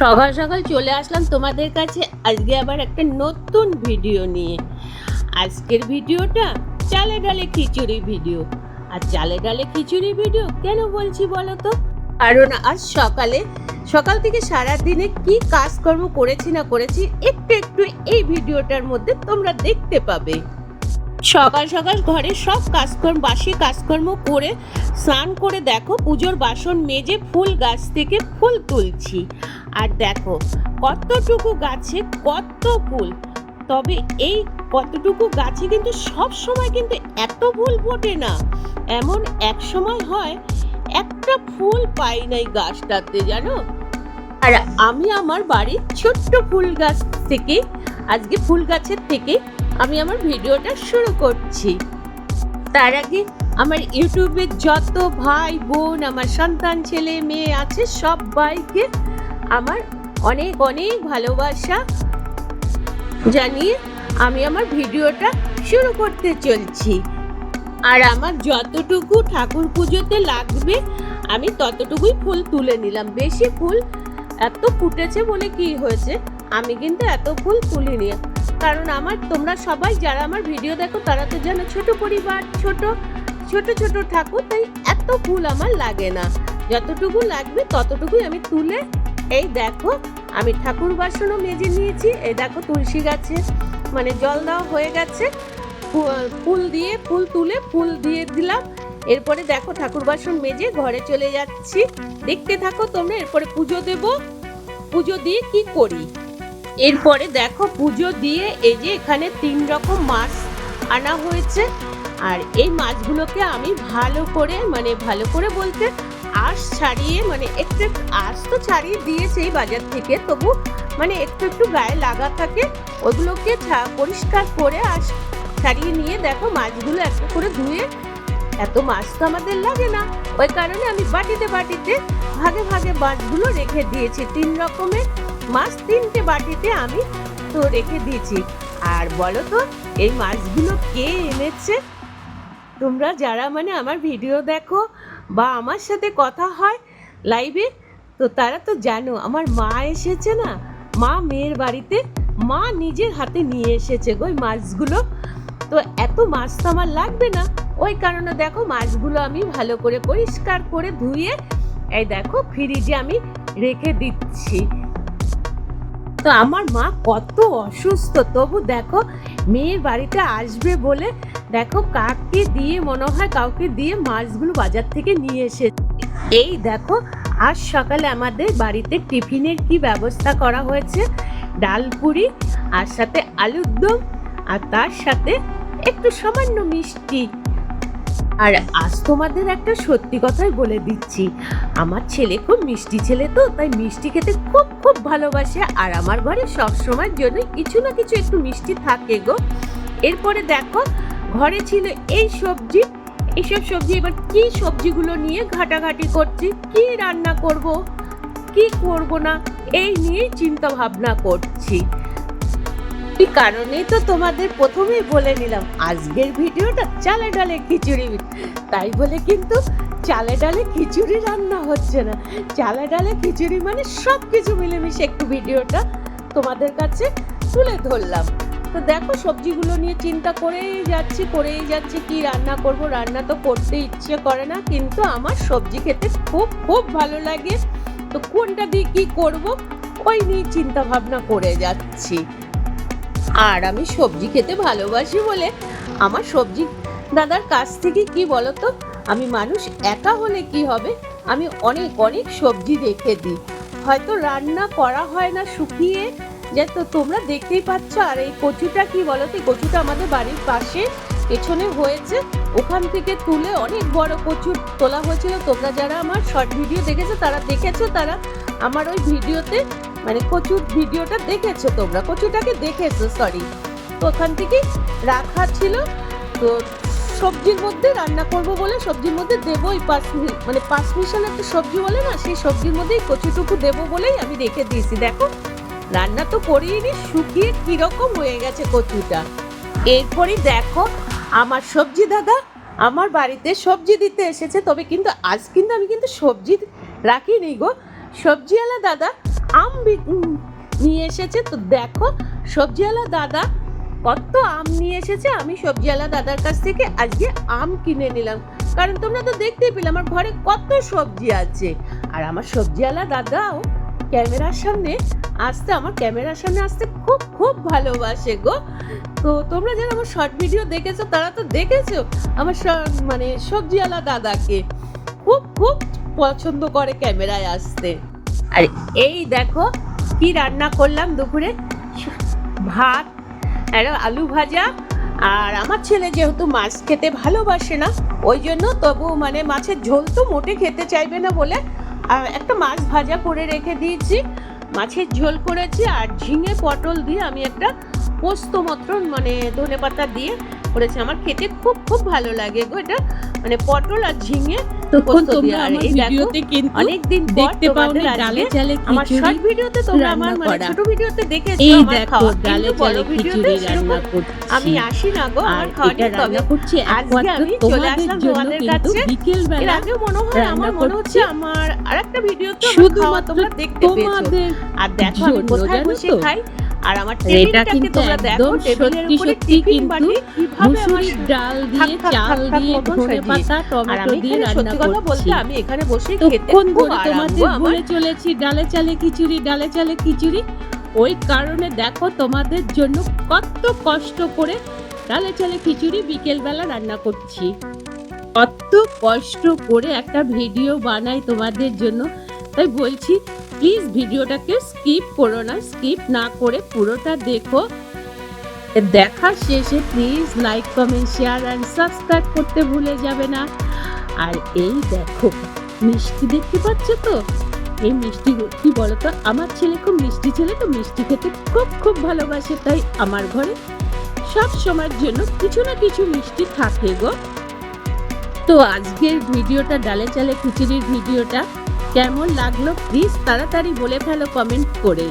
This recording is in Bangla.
সকাল সকাল চলে আসলাম তোমাদের কাছে আজকে আবার একটা নতুন ভিডিও নিয়ে। আজকের ভিডিওটা চালে ডালে খিচুড়ি ভিডিও। আর চালে ডালে খিচুড়ি ভিডিও কেন বলছি বলো তো? কারণ আজ সকাল থেকে সারা দিনে কি কাজকর্ম করেছি না করেছি একটু একটু এই ভিডিওটার মধ্যে তোমরা দেখতে পাবে। সকাল সকাল ঘরে সব বাসি কাজকর্ম করে স্নান করে দেখো পুজোর বাসন মেজে ফুল গাছ থেকে ফুল তুলছি। আর দেখো কতটুকু গাছে কত ফুল, তবে এই কতটুকু গাছে কিন্তু সব সময় কিন্তু এত ফুল ফোটে না। এমন এক সময় হয় একটা ফুল পাই নাই গাছটাতে, জানো। আর আমি আমার বাড়ির ছোট্ট ফুল গাছ থেকে আজকে ফুল গাছের থেকে আমি আমার ভিডিওটা শুরু করছি। তার আগে আমার ইউটিউবের যত ভাই বোন আমার সন্তান ছেলে মেয়ে আছে সবাইকে আমার অনেক অনেক ভালোবাসা জানিয়ে আমি আমার ভিডিওটা শুরু করতে চলছি। আর আমার যতটুকু ঠাকুর পুজোতে লাগবে আমি ততটুকুই ফুল তুলে নিলাম। বেশি ফুল এত ফুটেছে বলে কি হয়েছে, আমি কিন্তু এত ফুল তুলিনি। কারণ তোমরা সবাই যারা আমার ভিডিও দেখো তারা তো জানো ছোট পরিবার, ছোট ছোট ঠাকুর, তাই এত ফুল আমার লাগে না। যতটুকু লাগবে ততটুকুই আমি তুলে এই দেখো আমি ঠাকুর বাসনও মেজে নিয়েছি। এই দেখো তুলসী গাছে মানে জল দেওয়া হয়ে গেছে, ফুল তুলে ফুল দিয়ে দিলাম। এরপরে দেখো ঠাকুর বাসন মেজে ঘরে চলে যাচ্ছি, দেখতে থাকো তোমরা। এরপরে পুজো দেব, পুজো দিয়ে কি করি। এরপরে দেখো পুজো দিয়ে এই যে এখানে 3 রকম মাছ আনা হয়েছে। আর এই মাছগুলোকে আমি ভালো করে বলতে আঁশ ছাড়িয়ে একটু আঁশ তো ছাড়িয়ে দিয়েছে এই বাজার থেকে, তবু একটু গায়ে লাগা থাকে, ওগুলোকে পরিষ্কার করে আঁশ ছাড়িয়ে নিয়ে দেখো মাছগুলো একটা করে ধুয়ে, এত মাছ তো আমাদের লাগে না, ওই কারণে আমি বাটিতে ভাগে মাছগুলো রেখে দিয়েছি। 3 রকমের মাছ 3টে বাটিতে আমি তো রেখে দিয়েছি। আর বলো তো এই মাছগুলো কে এনেছে? তোমরা যারা আমার ভিডিও দেখো বা আমার সাথে কথা হয় লাইভে, তো তারা তো জানো আমার মা এসেছে না, মা মেয়ের বাড়িতে, মা নিজের হাতে নিয়ে এসেছে ওই মাছগুলো। তো এত মাছ তো আমার লাগবে না, ওই কারণে দেখো মাছগুলো আমি ভালো করে পরিষ্কার করে ধুয়ে এই দেখো ফ্রিজে আমি রেখে দিচ্ছি। তো আমার মা কত অসুস্থ, তবু দেখো মেয়ের বাড়িতে আসবে বলে দেখো কাউকে দিয়ে মাছগুলো বাজার থেকে নিয়ে এসেছে। এই দেখো আজ সকালে আমাদের বাড়িতে টিফিনের কি ব্যবস্থা করা হয়েছে, ডাল পুরি আর সাথে আলুর দম আর তার সাথে একটু সামান্য মিষ্টি। আর আজ তোমাদের একটা সত্যি কথাই বলে দিচ্ছি, আমার ছেলে খুব মিষ্টি ছেলে, তো তাই মিষ্টি খেতে খুব ভালোবাসে। আর আমার ঘরে সবসময়ের জন্য কিছু না কিছু একটু মিষ্টি থাকে গো। এরপরে দেখো ঘরে ছিল এইসব সবজি, এবার কি সবজিগুলো নিয়ে ঘাটাঘাটি করছি, কি রান্না করব কি করব না এই নিয়েই চিন্তা ভাবনা করছি। এই কারণেই তো তোমাদের প্রথমেই বলে নিলাম আজকের ভিডিওটা চালে ডালে খিচুড়ি, তাই বলে কিন্তু চালে ডালে খিচুড়ি রান্না হচ্ছে না। চালে ডালে খিচুড়ি সব কিছু মিলেমিশে একটু ভিডিওটা তোমাদের কাছে তুলে ধরলাম। তো দেখো সবজিগুলো নিয়ে চিন্তা করেই যাচ্ছি কি রান্না করব। রান্না তো করতে ইচ্ছে করে না, কিন্তু আমার সবজি খেতে খুব ভালো লাগে। তো কোনটা দিয়ে কি করব ওই নিয়ে চিন্তা ভাবনা করে যাচ্ছি। আর আমি সবজি খেতে ভালোবাসি বলে আমার সবজি দাদার কাছ থেকে কি বলতো, আমি মানুষ একা হলে কি হবে, আমি অনেক সবজি রেখে দিই, হয়তো রান্না করা হয় না শুকিয়ে যায়, তো তোমরা দেখতেই পাচ্ছ। আর এই কচুটা কি বলতো, এই কচুটা আমাদের বাড়ির পাশে পেছনে হয়েছে, ওখান থেকে তুলে অনেক বড় কচু তোলা হয়েছিল। তোমরা যারা আমার শর্ট ভিডিও দেখেছো তারা আমার ওই ভিডিওতে কচুর ভিডিওটা দেখেছো, তোমরা কচুটাকে দেখেছো সরি। তো ওখান থেকে রাখা ছিল, তো সবজির মধ্যে রান্না করব বলে সবজির মধ্যে দেবো ওই পাঁচ মিশাল একটা সবজি বলে না, সেই সবজির মধ্যেই কচুটুকু দেবো বলেই আমি রেখে দিয়েছি। দেখো রান্না তো করিনি, শুকিয়ে কিরকম হয়ে গেছে কচুটা। এরপরে দেখো আমার সবজি দাদা আমার বাড়িতে সবজি দিতে এসেছে, তবে কিন্তু আজ কিন্তু আমি সবজি রাখিনি গো। সবজিওয়ালা দাদা আম নিয়ে এসেছে। তো দেখো সবজিওয়ালা দাদা কত আম নিয়ে এসেছে। আমি সবজিওয়ালা দাদার কাছ থেকে আজকে আম কিনে নিলাম, কারণ তোমরা তো দেখতেই পেলে আমার ঘরে কত সবজি আছে। আর আমার সবজিওয়ালা দাদাও ক্যামেরার সামনে আসতে খুব খুব ভালোবাসে গো। তো তোমরা যারা আমার শর্ট ভিডিও দেখেছো তারা তো দেখেছো আমার মানে সবজিওয়ালা দাদাকে খুব খুব পছন্দ করে ক্যামেরায় আসতে। আর এই দেখো কি রান্না করলাম দুপুরে, ভাত আর আলু ভাজা। আর আমার ছেলে যেহেতু মাছ খেতে ভালোবাসে না, ওই জন্য তবু মানে মাছের ঝোল তো মোটে খেতে চাইবে না বলে একটা মাছ ভাজা করে রেখে দিয়েছি, মাছের ঝোল করেছি। আর ঝিঙে পটল দিয়ে আমি একটা পোস্ত মতন মানে ধনেপাতা দিয়ে করেছি। আমার খেতে খুব খুব ভালো লাগে গো এটা, মানে পটল আর ঝিঙে পোস্ত দিয়ে। আর এই দেখো অনেকদিন দেখতে পাওনি ডালে চালে আমার শর্ট ভিডিওতে তোমরা আমার মানে ছোট ভিডিওতে দেখেছো আমার খাওয়া, কিন্তু বড় ভিডিওতে রান্না করছি আমি আসি না গো আমার খাওয়াটা। তবে আজকে আমি চলে আসলাম তোমাদের কাছে বিকেল বেলা। এর আগে আমার মনে হচ্ছে আমার আরেকটা ভিডিওতে খাওয়া তোমরা দেখতে পেয়েছো। আর দেখো আমি কোথায় বসে খাই, আর আমার টেবিলটাকে তোমরা দেখো, টেবিলের উপরে টিফিন বাটি কিভাবে আমার ডাল দিয়ে চাল দিয়ে ধনেপাতা টমেটো দিয়ে রান্না করছি। আমি এখানে বসে খেতে খুব তোমাদের বলে চলেছি ডালে চালে খিচুড়ি। ওই কারণে দেখো তোমাদের জন্য কত কষ্ট করে ডালে চালে খিচুড়ি বিকেল বেলা রান্না করছি। কত কষ্ট করে একটা ভিডিও বানাই তোমাদের জন্য, তাই বলছি প্লিজ ভিডিওটাকে স্কিপ করো না, স্কিপ না করে পুরোটা দেখো। দেখার শেষে please like comment share and subscribe করতে ভুলে যাবে না। আর এই দেখো মিষ্টি দেখতে পাচ্ছ তো, এই মিষ্টি কি বলতো, আমার ছেলে খুব মিষ্টি ছেলে, তো মিষ্টি খেতে খুব খুব ভালোবাসে, তাই আমার ঘরে সব সময়ের জন্য কিছু না কিছু মিষ্টি থাকে গো। তো আজকের ভিডিওটা ডালে চালে খিচুড়ির ভিডিওটা কেমন লাগলো প্লিজ তাড়াতাড়ি বলে ফেলো কমেন্ট করে।